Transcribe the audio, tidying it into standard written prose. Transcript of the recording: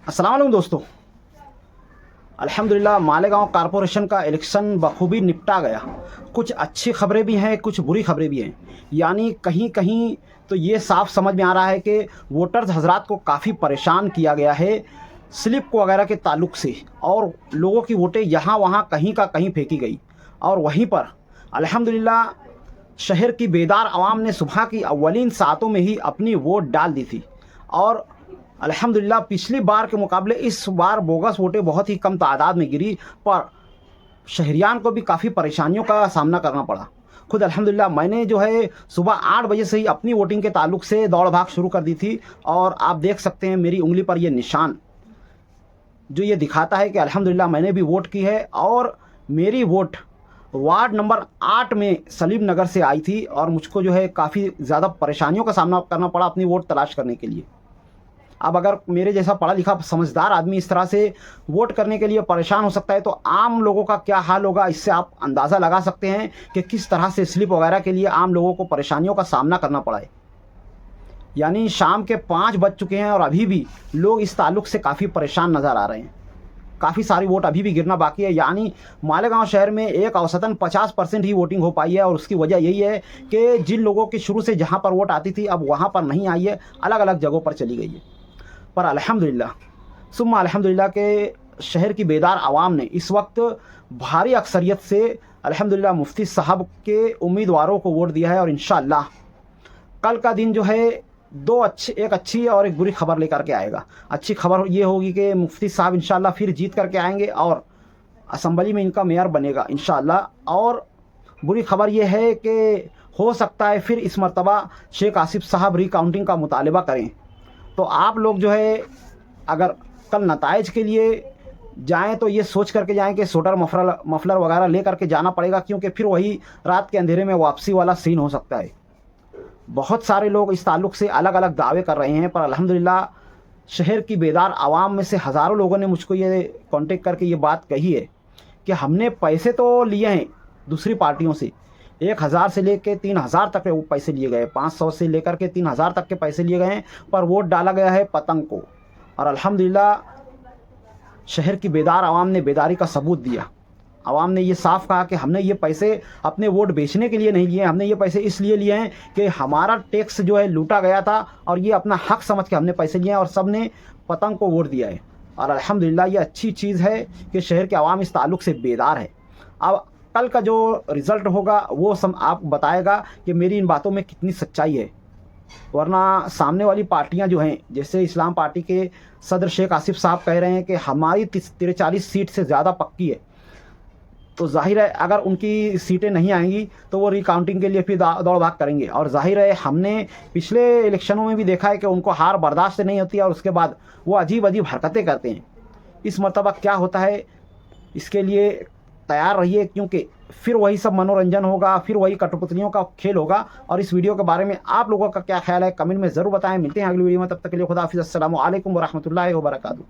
अस्सलाम वालेकुम दोस्तों। अल्हम्दुलिल्लाह मालेगांव कॉरपोरेशन का इलेक्शन बखूबी निपटा गया। कुछ अच्छी खबरें भी हैं, कुछ बुरी खबरें भी हैं। यानी कहीं कहीं तो ये साफ समझ में आ रहा है कि वोटर्स हजरात को काफ़ी परेशान किया गया है स्लिप को वगैरह के ताल्लुक से, और लोगों की वोटें यहाँ वहाँ कहीं का कहीं फेंकी गई। और वहीं पर अल्हम्दुलिल्लाह शहर की बेदार आवाम ने सुबह की अव्वलीन सातों में ही अपनी वोट डाल दी थी। और अल्हम्दुलिल्लाह पिछली बार के मुकाबले इस बार बोगस वोटें बहुत ही कम तादाद में गिरी, पर शहरियान को भी काफ़ी परेशानियों का सामना करना पड़ा। खुद अल्हम्दुलिल्लाह मैंने जो है सुबह 8 बजे से ही अपनी वोटिंग के ताल्लुक से दौड़ भाग शुरू कर दी थी। और आप देख सकते हैं मेरी उंगली पर ये निशान जो ये दिखाता है कि अल्हम्दुलिल्लाह मैंने भी वोट की है। और मेरी वोट वार्ड नंबर 8 में सलीम नगर से आई थी, और मुझको जो है काफ़ी ज़्यादा परेशानियों का सामना करना पड़ा अपनी वोट तलाश करने के लिए। अब अगर मेरे जैसा पढ़ा लिखा समझदार आदमी इस तरह से वोट करने के लिए परेशान हो सकता है, तो आम लोगों का क्या हाल होगा, इससे आप अंदाज़ा लगा सकते हैं कि किस तरह से स्लिप वगैरह के लिए आम लोगों को परेशानियों का सामना करना पड़ा है। यानी शाम के 5 बज चुके हैं और अभी भी लोग इस ताल्लुक से काफ़ी परेशान नज़र आ रहे हैं। काफ़ी सारी वोट अभी भी गिरना बाकी है। यानी मालेगांव शहर में एक औसतन 50% ही वोटिंग हो पाई है, और उसकी वजह यही है कि जिन लोगों की शुरू से जहाँ पर वोट आती थी अब वहाँ पर नहीं आई है, अलग अलग जगहों पर चली गई है। पर अल्हम्दुलिल्लाह सुम्मा अल्हम्दुलिल्लाह के शहर की बेदार आवाम ने इस वक्त भारी अक्सरियत से अल्हम्दुलिल्लाह मुफ्ती साहब के उम्मीदवारों को वोट दिया है। और इंशाअल्लाह कल का दिन जो है एक अच्छी और एक बुरी खबर लेकर के आएगा। अच्छी खबर ये होगी कि मुफ्ती साहब इंशाअल्लाह फिर जीत करके आएंगे और असम्बली में इनका मेयर बनेगा इंशाअल्लाह। और बुरी खबर ये है कि हो सकता है फिर इस मरतबा शेख आसिफ साहब रिकाउंटिंग का मुतालबा करें। तो आप लोग जो है अगर कल नताइज के लिए जाएं तो ये सोच करके जाएं कि स्वेटर मफलर वगैरह ले करके जाना पड़ेगा, क्योंकि फिर वही रात के अंधेरे में वापसी वाला सीन हो सकता है। बहुत सारे लोग इस ताल्लुक़ से अलग अलग दावे कर रहे हैं, पर अल्हम्दुलिल्लाह शहर की बेदार आवाम में से हज़ारों लोगों ने मुझको ये कांटेक्ट करके ये बात कही है कि हमने पैसे तो लिए हैं दूसरी पार्टियों से, 1000 से लेकर 3000 तक के वो पैसे लिए गए, 500 से लेकर के 3000 तक के पैसे लिए गए हैं, पर वोट डाला गया है पतंग को। और अल्हम्दुलिल्लाह शहर की बेदार आवाम ने बेदारी का सबूत दिया। आवाम ने ये साफ कहा कि हमने ये पैसे अपने वोट बेचने के लिए नहीं लिए, हमने ये पैसे इसलिए लिए हैं कि हमारा टैक्स जो है लूटा गया था, और ये अपना हक समझ के हमने पैसे लिए हैं, और सब ने पतंग को वोट दिया है। और अल्हम्दुलिल्लाह ये अच्छी चीज़ है कि शहर के आवाम इस ताल्लुक़ से बेदार है। अब कल का जो रिज़ल्ट होगा वो सब आप बताएगा कि मेरी इन बातों में कितनी सच्चाई है। वरना सामने वाली पार्टियां जो हैं, जैसे इस्लाम पार्टी के सदर शेख आसिफ साहब कह रहे हैं कि हमारी 43 सीट से ज़्यादा पक्की है, तो जाहिर है अगर उनकी सीटें नहीं आएंगी तो वो रिकाउंटिंग के लिए फिर दौड़ भाग करेंगे। और जाहिर है हमने पिछले इलेक्शनों में भी देखा है कि उनको हार बर्दाश्त नहीं होती है और उसके बाद वो अजीब अजीब हरकतें करते हैं। इस मरतबा क्या होता है इसके लिए तैयार रहिए, क्योंकि फिर वही सब मनोरंजन होगा, फिर वही कठपुतलियों का खेल होगा। और इस वीडियो के बारे में आप लोगों का क्या ख्याल है कमेंट में ज़रूर बताएं। मिलते हैं अगली वीडियो में, तब तक के लिए खुदा हाफिज़। अस्सलामु अलैकुम व रहमतुल्लाहि व बरकातुहू।